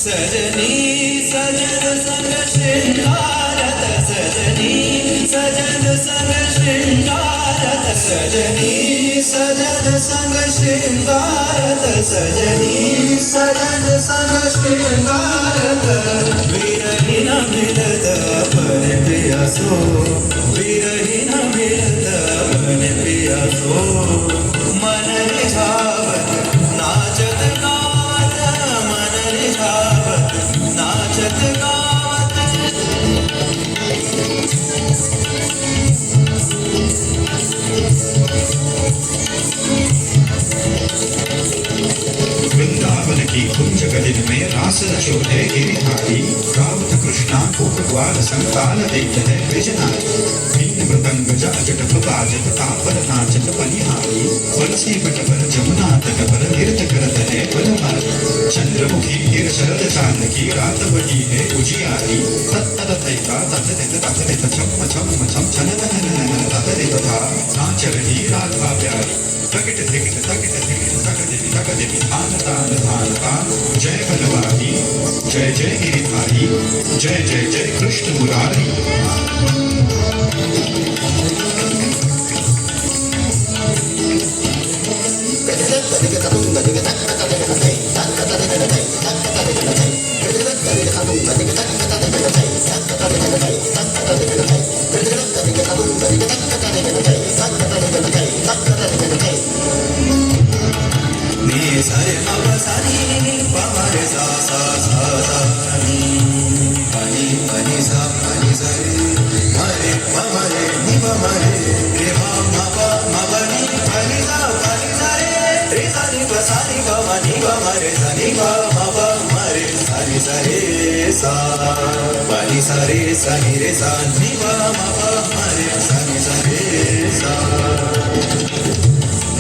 सजनी सजन संग श्रृंगारत सजनी सजन संग श्रृंगारत सजनी सजन संग श्रृंगारत सजनी सजन संग श्रृंगारत विरहिण मिलत अपन प्रियासो विरहिण मिलत अपन प्रियासो मन रिझावत नाचत गावत मन रिझावत नाचत गावत वृंदावन की कुंज गलिन में रास रचोदय गिरिधारी गावत कृष्णा कोटवाल संतान देखत है ब्रजनारी भिन्न मृदंग जाजट बाजत तापर नाचत बलिहारी बरसी बट पर जमुना तट पर नृत्य करत है बलहारी चंद्रमुखी गिर शरद चांद की रात बजी है उजियारी तत्तद तैका तत्तद तत्तद छम छम छम छनन नन तत्तद था नाच रही राधा प्यारी तकट तकट तकट तकट देवी धान तान धान तान जय बलवारी जय जय गिरिधारी जय जय जय कृष्ण मुरारी सरे अवसानी पमरे सा सा सा सा pani pani sa pani sare mare pamare ni pamare re ma ma pa ma pa ni pani sare re sa ni pa sa ni pa ma ni pa ma re sa ni pa ma pa ma re sa ni sare sa pani sare sa ni re sa ni pa ma pa ma re sa ni sare sa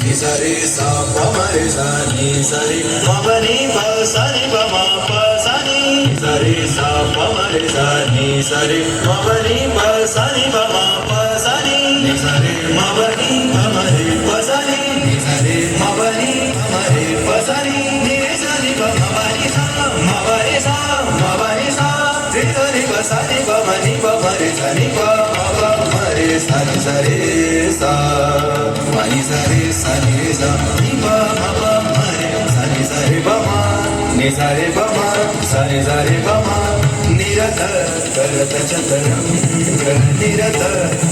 ni sare sa pa ma re sa ni sare ma pa ni pa sa ni pa ma pa sa ni sare sa pa ma re sa ni sare ma pa ni pa sa ni pa ma pa sa ni sare ma pa ni pa ma re pa sa ni sare ma pa ni pa ma re pa sa ni re sa ni pa ma pa ni sa ma pa re sa ma pa ni sa re sa ni pa sa ni pa ma ni pa ma re sa ni pa ma pa ma re sa ni sare sa ma ni sare sa ni re sa ni pa ma pa ma re sa ni sare pa ma ni sare pa ma sa ni sare pa ma निरत करत चतुरंग निरत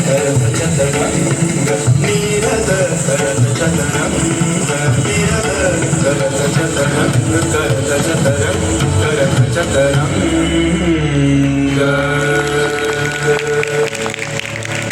करत चतुरंग निरत करत चतुरंग निरत करत चतुरंग करत चतुरंग करत चतुरंग